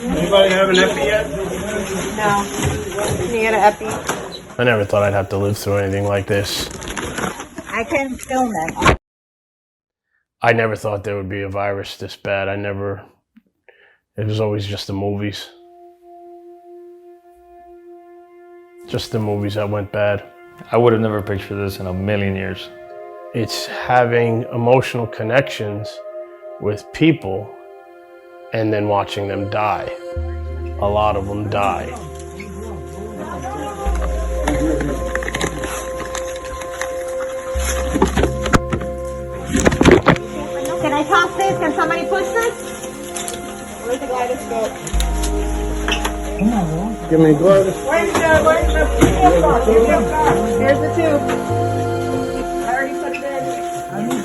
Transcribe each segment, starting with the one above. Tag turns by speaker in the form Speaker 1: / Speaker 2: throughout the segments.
Speaker 1: Anybody have an epi yet?
Speaker 2: No. Can you get an epi?
Speaker 1: I never thought I'd have to live through anything like this.
Speaker 2: I can film it.
Speaker 1: I never thought there would be a virus this bad. It was always just the movies. Just the movies that went bad.
Speaker 3: I would have never pictured this in a million years.
Speaker 1: It's having emotional connections with people and then watching them die. A lot of them die.
Speaker 2: Can I toss this? Can somebody push this? Where's the gyroscope?
Speaker 1: Give me a glove.
Speaker 2: Where's the Here's the tube. I already put it in. I need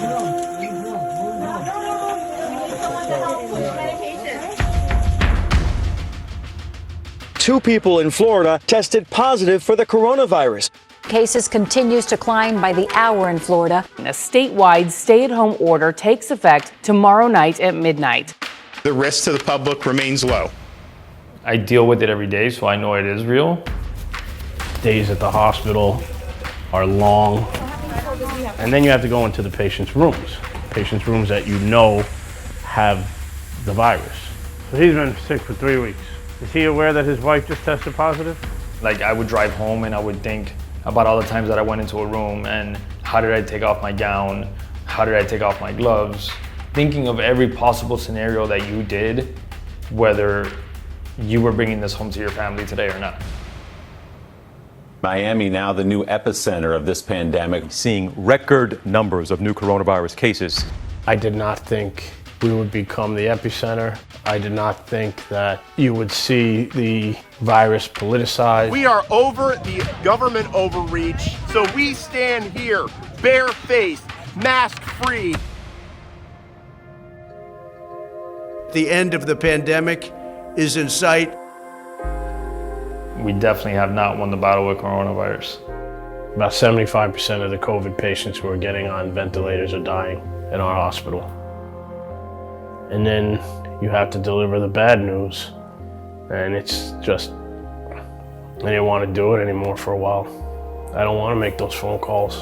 Speaker 2: someone to help push medication.
Speaker 4: 2 people in Florida tested positive for the coronavirus.
Speaker 5: Cases continues to climb by the hour in Florida.
Speaker 6: A statewide stay-at-home order takes effect tomorrow night at midnight.
Speaker 7: The risk to the public remains low.
Speaker 3: I deal with it every day, so I know it is real.
Speaker 1: Days at the hospital are long. And then you have to go into the patient's rooms that you know have the virus. So he's been sick for 3 weeks. Is he aware that his wife just tested positive?
Speaker 3: Like, I would drive home and I would think about all the times that I went into a room and how did I take off my gown? How did I take off my gloves? Thinking of every possible scenario that you did, whether you were bringing this home to your family today or not.
Speaker 8: Miami now the new epicenter of this pandemic.
Speaker 9: Seeing record numbers of new coronavirus cases.
Speaker 1: I did not think we would become the epicenter. I did not think that you would see the virus politicized.
Speaker 10: We are over the government overreach, so we stand here, barefaced, mask-free.
Speaker 11: The end of the pandemic is in sight.
Speaker 3: We definitely have not won the battle with coronavirus.
Speaker 1: About 75% of the COVID patients who are getting on ventilators are dying in our hospital. And then you have to deliver the bad news. And it's just, I didn't want to do it anymore for a while. I don't want to make those phone calls.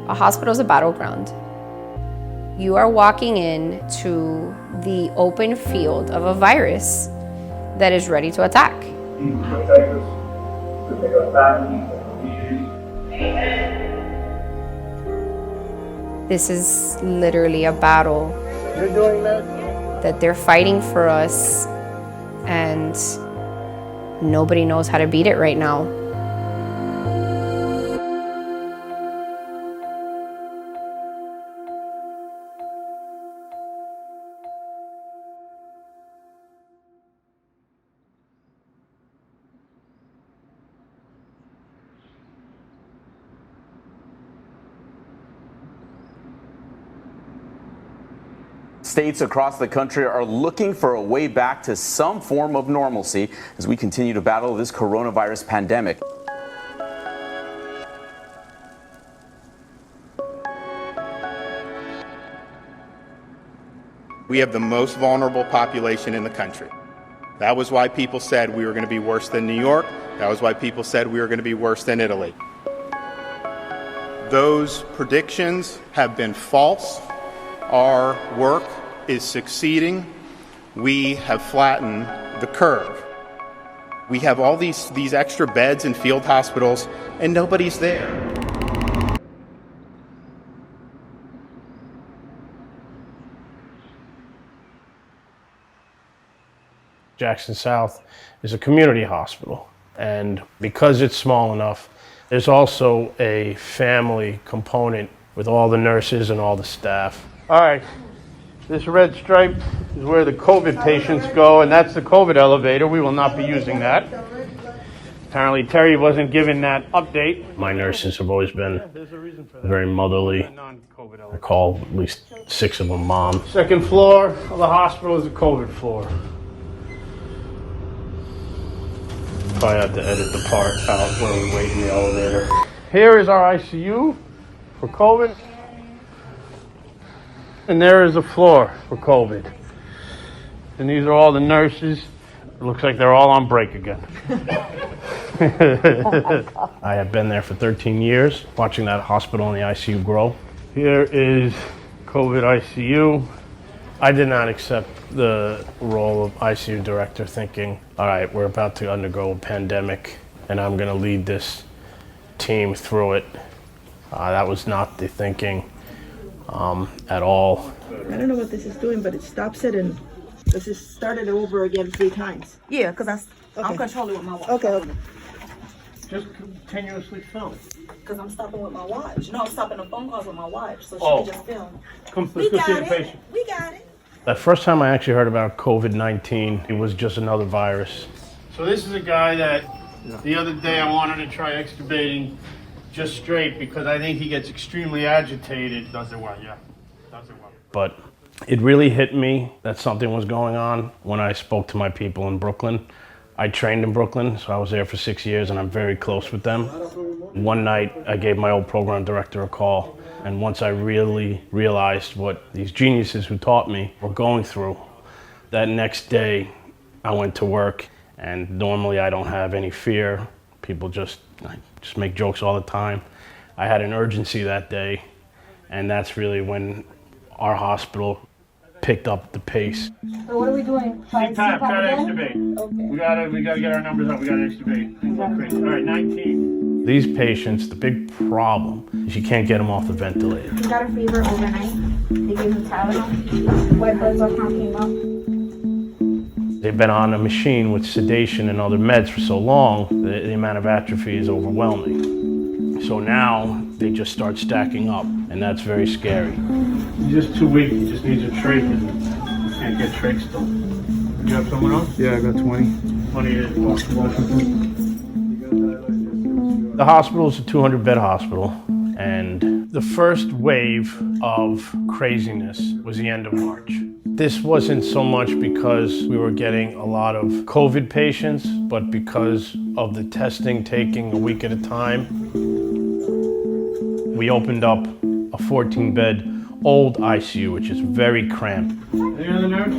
Speaker 12: A hospital is a battleground. You are walking into the open field of a virus that is ready to attack. This is literally a battle that they're fighting for us, and nobody knows how to beat it right now.
Speaker 8: States across the country are looking for a way back to some form of normalcy as we continue to battle this coronavirus pandemic.
Speaker 7: We have the most vulnerable population in the country. That was why people said we were going to be worse than New York. That was why people said we were going to be worse than Italy. Those predictions have been false. Our work is succeeding. We have flattened the curve. We have all these extra beds in field hospitals, and nobody's there.
Speaker 1: Jackson South is a community hospital, and because it's small enough, there's also a family component with all the nurses and all the staff. All right, this red stripe is where the COVID patients go, and that's the COVID elevator. We will not be using that. Apparently Terry wasn't given that update. My nurses have always been very motherly. I call at least 6 of them mom. Second floor of the hospital is the COVID floor. Probably have to edit the part out when we wait in the elevator. Here is our ICU for COVID. And there is the floor for COVID. And these are all the nurses. It looks like they're all on break again. I have been there for 13 years, watching that hospital and the ICU grow. Here is COVID ICU. I did not accept the role of ICU director thinking, all right, we're about to undergo a pandemic and I'm going to lead this team through it. That was not the thinking at all.
Speaker 2: I don't know what this is doing, but it stops it and let's just start it over again 3 times. Yeah, because I'm controlling with my watch. Okay.
Speaker 1: Just continuously film.
Speaker 2: Because I'm stopping with my watch. No, I'm stopping the phone calls with my watch, so she can just film.
Speaker 1: We got it.
Speaker 2: We got it.
Speaker 1: The first time I actually heard about COVID-19, it was just another virus. So this is a guy that the other day I wanted to try extubating just straight because I think he gets extremely agitated. Does it well, yeah. Does it well. But it really hit me that something was going on when I spoke to my people in Brooklyn. I trained in Brooklyn, so I was there for 6 years and I'm very close with them. One night I gave my old program director a call, and once I really realized what these geniuses who taught me were going through, that next day I went to work, and normally I don't have any fear. People just make jokes all the time. I had an urgency that day, and that's really when our hospital picked up the pace.
Speaker 5: So what are we doing?
Speaker 1: Try to extubate. Okay. We gotta get our numbers up. We gotta extubate. All right, 19. These patients, the big problem is you can't get them off the ventilator.
Speaker 5: He got a fever overnight. They gave him Tylenol. White blood cell count came up.
Speaker 1: They've been on a machine with sedation and other meds for so long, the amount of atrophy is overwhelming. So now they just start stacking up, and that's very scary. He's just too weak. He just needs a trach, and you can't get trach still. You have someone else?
Speaker 13: Yeah, I got 20.
Speaker 1: 20 is Washington. The hospital is a 200-bed hospital, and the first wave of craziness was the end of March. This wasn't so much because we were getting a lot of COVID patients, but because of the testing taking a week at a time. We opened up a 14-bed old ICU, which is very cramped. Any other nurse?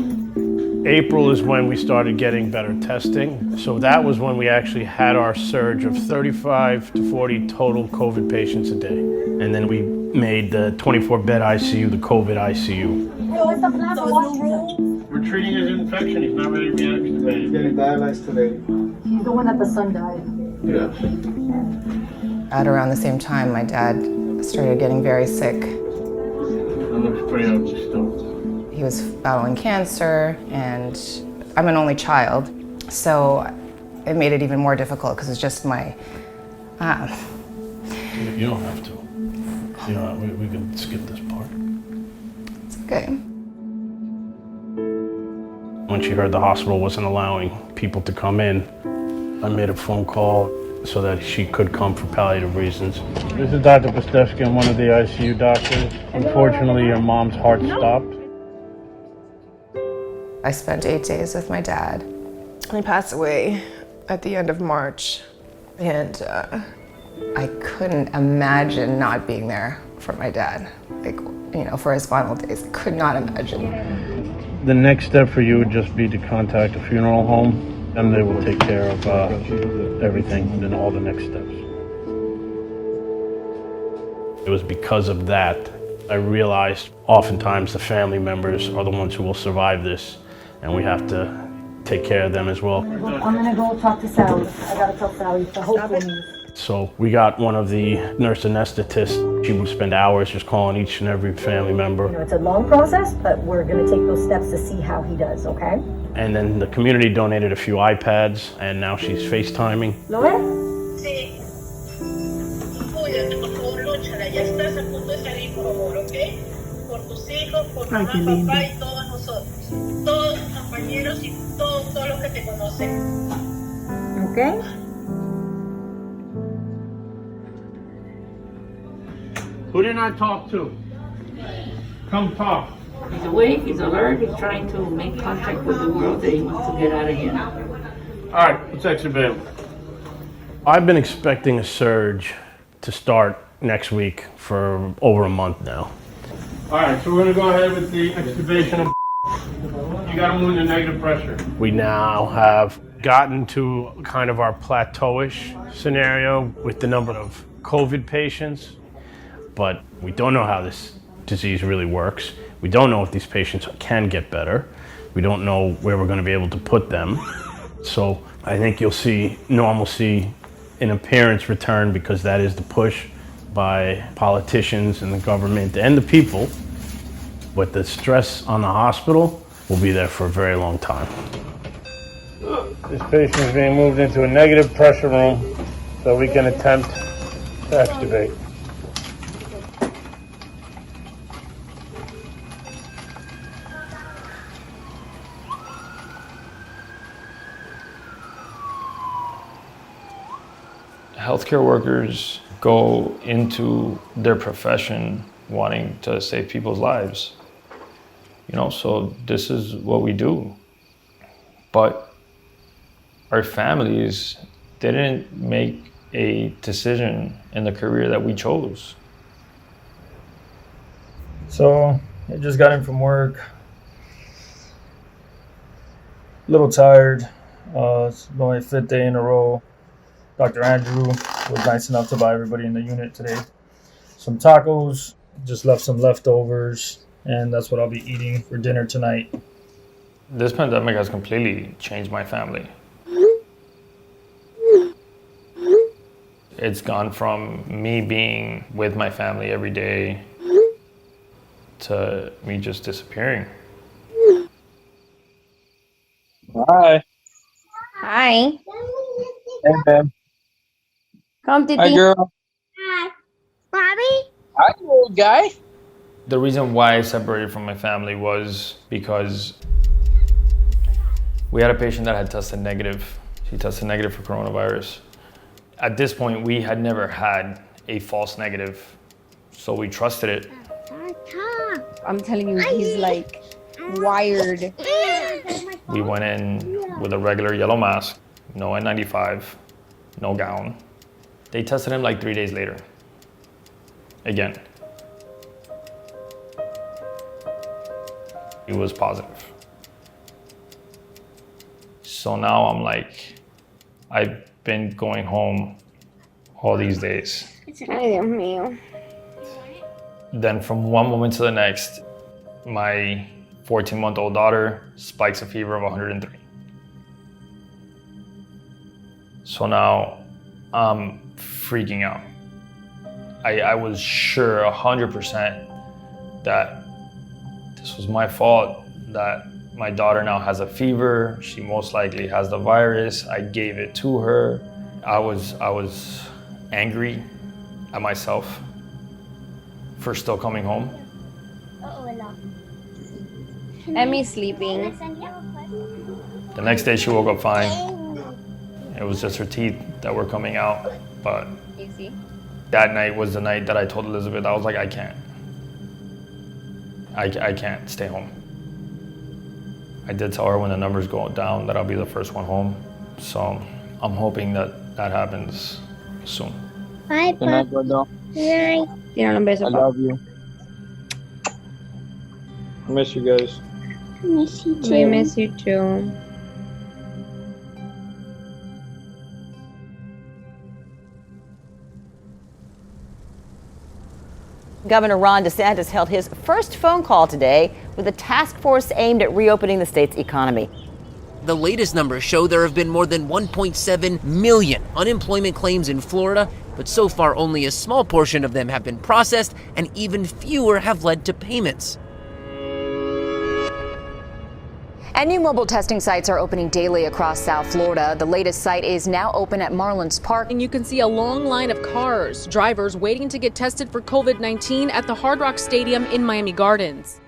Speaker 1: April is when we started getting better testing. So that was when we actually had our surge of 35 to 40 total COVID patients a day. And then we made the 24-bed ICU the COVID ICU.
Speaker 5: Hey, what's the plan for Washington?
Speaker 1: We're treating his infection. He's not ready to be extubated.
Speaker 13: He's getting dialyzed today.
Speaker 5: He's the one that the son died.
Speaker 1: Yeah.
Speaker 6: At around the same time, my dad started getting very sick.
Speaker 1: That looks pretty ugly still.
Speaker 6: He was battling cancer, and I'm an only child, so it made it even more difficult because it's just my...
Speaker 1: You don't have to. You know, we can skip this part.
Speaker 6: It's okay.
Speaker 1: When she heard the hospital wasn't allowing people to come in, I made a phone call so that she could come for palliative reasons. This is Dr. Pastewski. I'm one of the ICU doctors. Unfortunately, your mom's heart stopped.
Speaker 6: I spent 8 days with my dad. He passed away at the end of March, and I couldn't imagine not being there for my dad. Like, you know, for his final days, I could not imagine.
Speaker 1: The next step for you would just be to contact a funeral home, and they will take care of everything and then all the next steps. It was because of that I realized oftentimes the family members are the ones who will survive this, and we have to take care of them as well.
Speaker 5: I'm gonna go talk to Sally. I gotta tell Sally to hopefully me.
Speaker 1: So we got one of the nurse anesthetists. She would spend hours just calling each and every family member.
Speaker 5: You know, it's a long process, but we're gonna take those steps to see how he does, okay?
Speaker 1: And then the community donated a few iPads, and now she's FaceTiming.
Speaker 5: ¿Lo ves?
Speaker 2: Sí. Cuídate, por favor, lúchala. Ya estás a punto de salir, por favor, ¿ok? Por tus hijos, por mamá, papá y todos nosotros. Todos tus compañeros y todos los que te conocen.
Speaker 5: Okay?
Speaker 1: Who didn't I talk to? Come talk.
Speaker 14: He's awake, he's alert, he's trying to make contact with the world that he wants to get out of here.
Speaker 1: All right, let's extubate him. I've been expecting a surge to start next week for over a month now. All right, so we're gonna go ahead with the extubation of you gotta move into negative pressure. We now have gotten to kind of our plateauish scenario with the number of COVID patients, but we don't know how this disease really works. We don't know if these patients can get better. We don't know where we're gonna be able to put them. So I think you'll see normalcy in appearance return, because that is the push by politicians and the government and the people. But the stress on the hospital will be there for a very long time. This patient is being moved into a negative pressure room so we can attempt to extubate.
Speaker 3: Healthcare workers go into their profession wanting to save people's lives. So this is what we do. But our families didn't make a decision in the career that we chose.
Speaker 13: So I just got in from work. A little tired. It's my 5th day in a row. Dr. Andrew was nice enough to buy everybody in the unit today some tacos. Just left some leftovers, and that's what I'll be eating for dinner tonight.
Speaker 3: This pandemic has completely changed my family. It's gone from me being with my family every day to me just disappearing.
Speaker 13: Hi.
Speaker 12: Hi.
Speaker 13: Hey, man.
Speaker 12: Come, Titi.
Speaker 13: Hi, girl.
Speaker 5: Hi. Bobby?
Speaker 13: Hi, old guy.
Speaker 3: The reason why I separated from my family was because we had a patient that had tested negative. She tested negative for coronavirus. At this point, we had never had a false negative, so we trusted it.
Speaker 12: I'm telling you, he's like wired.
Speaker 3: We went in with a regular yellow mask, no N95, no gown. They tested him like 3 days later. Again. He was positive. So now I'm like, I've been going home all these days.
Speaker 12: Ay, Dios mío.
Speaker 3: Then from one moment to the next, my 14-month-old daughter spikes a fever of 103. So now I'm freaking out. I was sure 100% that this was my fault, that my daughter now has a fever. She most likely has the virus. I gave it to her. I was angry at myself for still coming home.
Speaker 12: Emmy's sleeping.
Speaker 3: The next day she woke up fine. It was just her teeth that were coming out. But
Speaker 12: Easy.
Speaker 3: that night was the night that I told Elizabeth, I was like, I can't stay home. I did tell her when the numbers go down that I'll be the first one home. So I'm hoping that happens soon.
Speaker 5: Bye, Papa. Good night.
Speaker 12: Tira un beso,
Speaker 13: I love you. I miss you guys.
Speaker 5: Miss you too.
Speaker 12: We miss you too.
Speaker 15: Governor Ron DeSantis held his first phone call today with a task force aimed at reopening the state's economy.
Speaker 16: The latest numbers show there have been more than 1.7 million unemployment claims in Florida, but so far only a small portion of them have been processed, and even fewer have led to payments.
Speaker 17: And new mobile testing sites are opening daily across South Florida. The latest site is now open at Marlins Park.
Speaker 18: And you can see a long line of cars, drivers waiting to get tested for COVID-19 at the Hard Rock Stadium in Miami Gardens.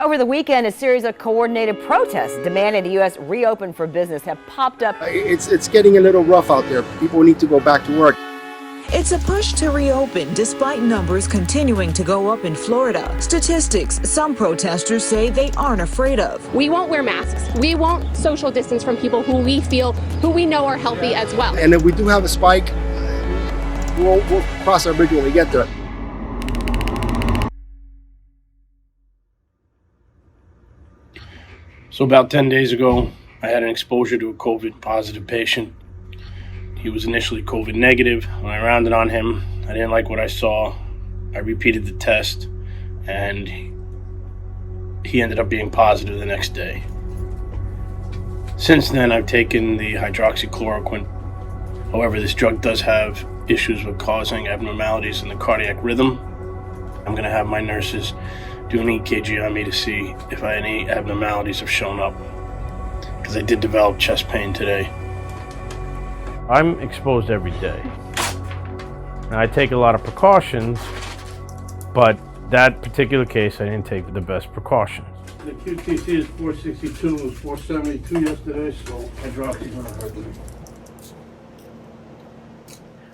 Speaker 15: Over the weekend, a series of coordinated protests demanding the U.S. reopen for business have popped up.
Speaker 19: It's getting a little rough out there. People need to go back to work.
Speaker 20: It's a push to reopen despite numbers continuing to go up in Florida. Statistics some protesters say they aren't afraid of.
Speaker 21: We won't wear masks. We won't social distance from people who we know are healthy as well.
Speaker 19: And if we do have a spike, We'll cross our bridge when we get there.
Speaker 1: So about 10 days ago, I had an exposure to a COVID positive patient. He was initially COVID negative. When I rounded on him, I didn't like what I saw. I repeated the test, and he ended up being positive the next day. Since then, I've taken the hydroxychloroquine. However, this drug does have issues with causing abnormalities in the cardiac rhythm. I'm going to have my nurses do an EKG on me to see if any abnormalities have shown up, because I did develop chest pain today. I'm exposed every day. Now, I take a lot of precautions, but that particular case, I didn't take the best precautions. The QTC is 462, it was 472 yesterday, so hydroxy's gonna hurt me.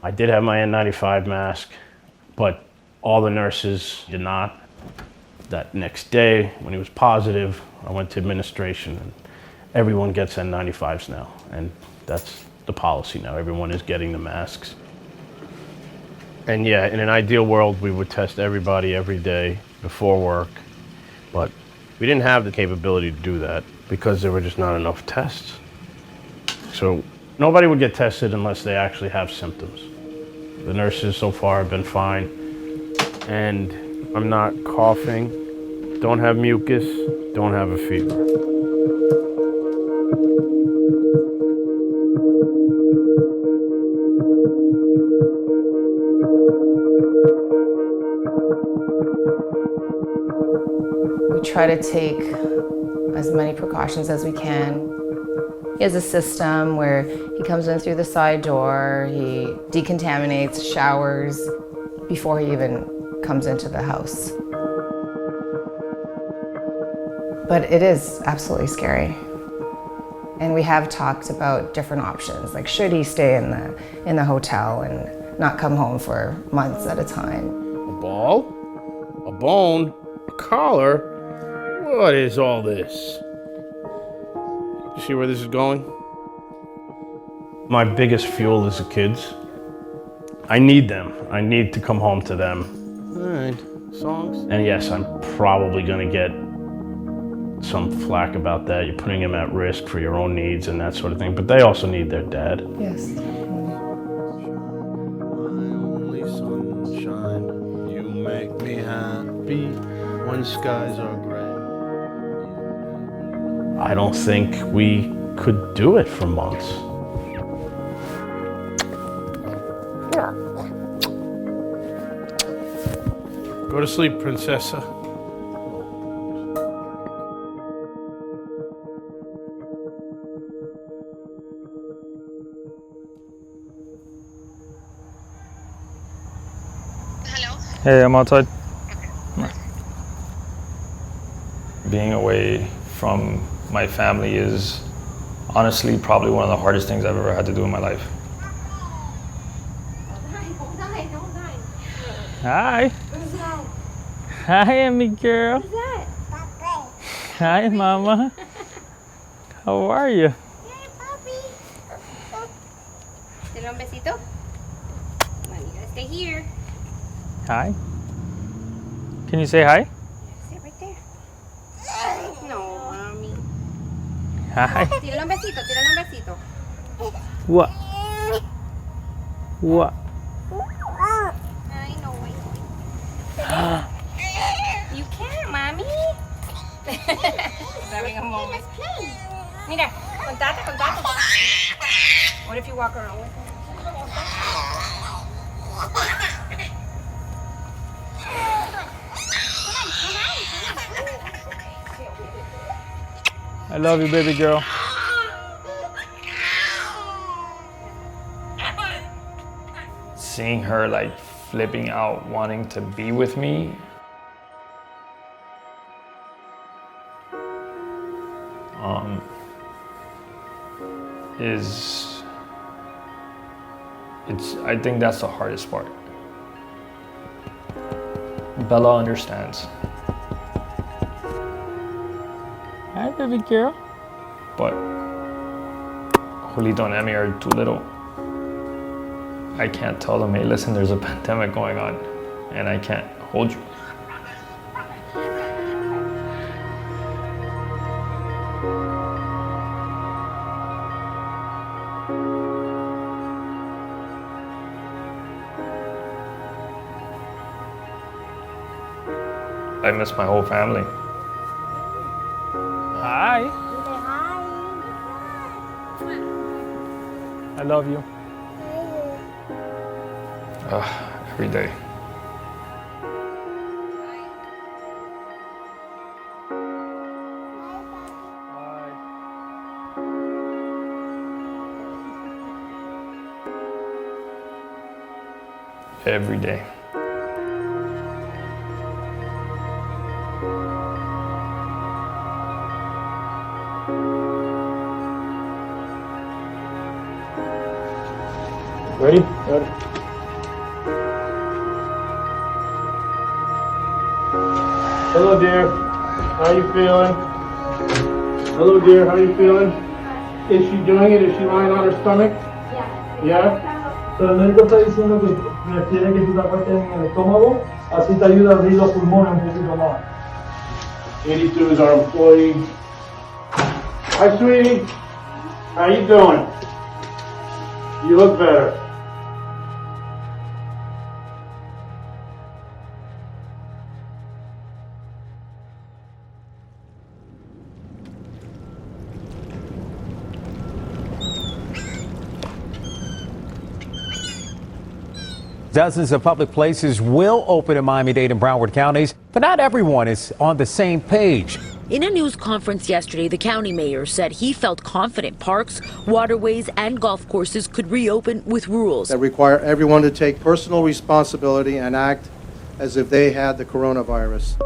Speaker 1: I did have my N95 mask, but all the nurses did not. That next day, when he was positive, I went to administration, and everyone gets N95s now, and that's the policy now. Everyone is getting the masks. And yeah, in an ideal world, we would test everybody every day before work, but we didn't have the capability to do that because there were just not enough tests. So nobody would get tested unless they actually have symptoms. The nurses so far have been fine, and I'm not coughing, don't have mucus, don't have a fever.
Speaker 6: We try to take as many precautions as we can. He has a system where he comes in through the side door, he decontaminates, showers before he even comes into the house. But it is absolutely scary. And we have talked about different options, like should he stay in the hotel and not come home for months at a time.
Speaker 1: A ball? A bone? A collar? What is all this? You see where this is going? My biggest fuel is the kids. I need them. I need to come home to them. All right, songs. And yes, I'm probably gonna get some flack about that. You're putting them at risk for your own needs and that sort of thing, but they also need their dad.
Speaker 6: Yes.
Speaker 1: Sunshine, you make me happy when skies are gray. I don't think we could do it for months. Go to sleep, Princessa.
Speaker 13: Hey, I'm outside.
Speaker 3: Being away from my family is honestly probably one of the hardest things I've ever had to do in my life.
Speaker 13: Hi.
Speaker 5: Who's that?
Speaker 13: Hi, Emmy girl.
Speaker 5: Who's that?
Speaker 13: Hi, Mama. How are you?
Speaker 5: Hey, puppy. Dale un besito. Come on, you gotta stay here.
Speaker 13: Hi. Can you say hi?
Speaker 5: Sit right there. No, mommy.
Speaker 13: Hi.
Speaker 5: Tírale un besito, tírale un besito.
Speaker 13: What? What?
Speaker 5: I know, You can't, mommy. Having a moment. Mira, contate. What if you walk around with him?
Speaker 13: I love you, baby girl.
Speaker 3: Seeing her like flipping out, wanting to be with me, I think that's the hardest part. Bella understands.
Speaker 13: Hi, baby girl.
Speaker 3: But Julito and Emmy are too little. I can't tell them, hey, listen, there's a pandemic going on and I can't hold you. I miss my whole family. Hi. I love you. Every day. Every day.
Speaker 13: Ready? Good. Hello, dear. How are you feeling? Hello, dear. How are you feeling? Is she doing it? Is she lying on her stomach? Yeah. Yeah? So el médico está diciendo que requiere que tú te acuestes en el estómago, así te ayuda a abrir los pulmones un poquito más. 82 is our employee. Hi, sweetie. How you doing? You look better.
Speaker 21: Dozens of public places will open in Miami-Dade and Broward counties, but not everyone is on the same page.
Speaker 22: In a news conference yesterday, the county mayor said he felt confident parks, waterways, and golf courses could reopen with rules
Speaker 19: that require everyone to take personal responsibility and act as if they had the coronavirus.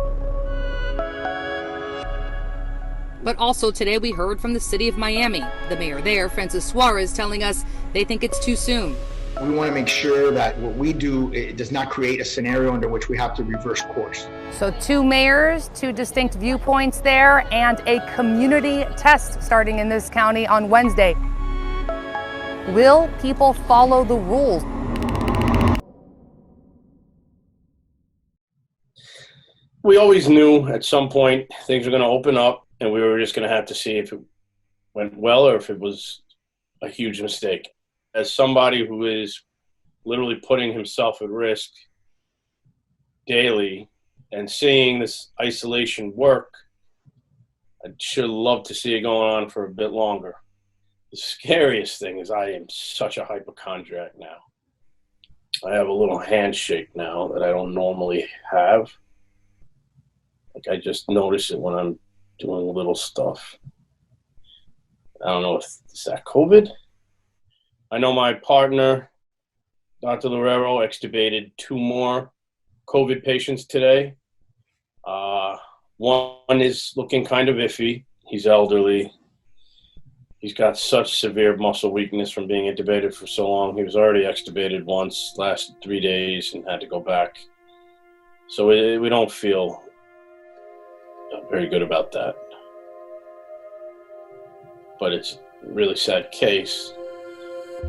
Speaker 23: But also today we heard from the city of Miami. The mayor there, Francis Suarez, telling us they think it's too soon.
Speaker 24: We want to make sure that what we do does not create a scenario under which we have to reverse course.
Speaker 25: So 2 mayors, 2 distinct viewpoints there, and a community test starting in this county on Wednesday. Will people follow the rules?
Speaker 1: We always knew at some point things were going to open up and we were just going to have to see if it went well or if it was a huge mistake. As somebody who is literally putting himself at risk daily and seeing this isolation work, I should love to see it going on for a bit longer. The scariest thing is I am such a hypochondriac now. I have a little handshake now that I don't normally have. Like I just notice it when I'm doing little stuff. I don't know if it's that COVID. I know my partner, Dr. Lorero, extubated 2 more COVID patients today. One is looking kind of iffy. He's elderly. He's got such severe muscle weakness from being intubated for so long. He was already extubated once, lasted 3 days, and had to go back. So we don't feel very good about that. But it's a really sad case,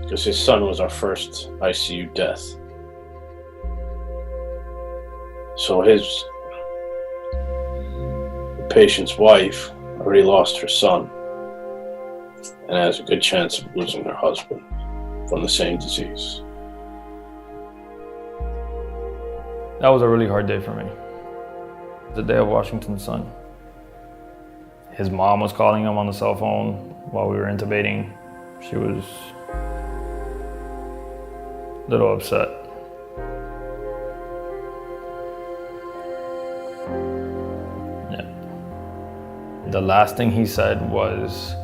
Speaker 1: because his son was our first ICU death. So the patient's wife already lost her son and has a good chance of losing her husband from the same disease.
Speaker 3: That was a really hard day for me. The day of Washington's son. His mom was calling him on the cell phone while we were intubating. She was a little upset. Yeah. The last thing he said was,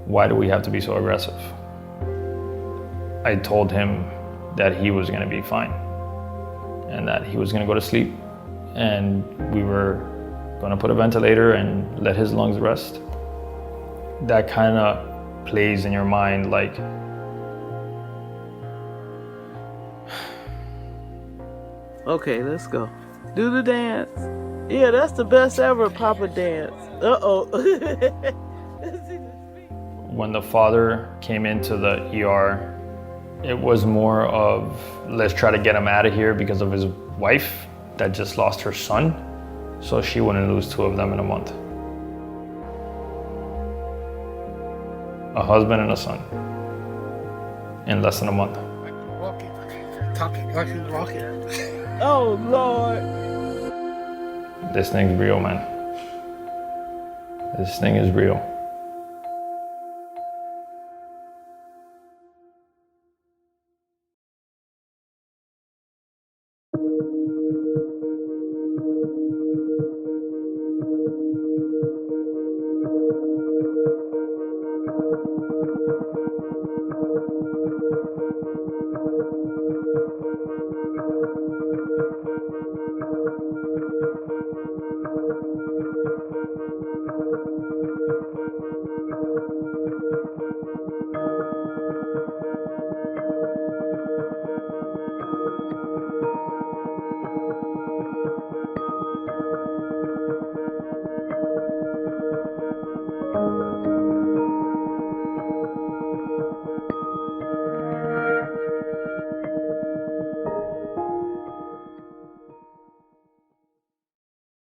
Speaker 3: "Why do we have to be so aggressive?" I told him that he was gonna be fine and that he was gonna go to sleep and we were gonna put a ventilator and let his lungs rest. That kind of plays in your mind like,
Speaker 26: okay, let's go. Do the dance. Yeah, that's the best ever Papa dance. Uh-oh.
Speaker 3: when the father came into the ER It was more of, let's try to get him out of here because of his wife that just lost her son, so she wouldn't lose two of them in a month. A husband and a son in less than a month.
Speaker 4: Walking, talking, walking, walking.
Speaker 26: Oh, Lord.
Speaker 3: This thing's real, man. This thing is real.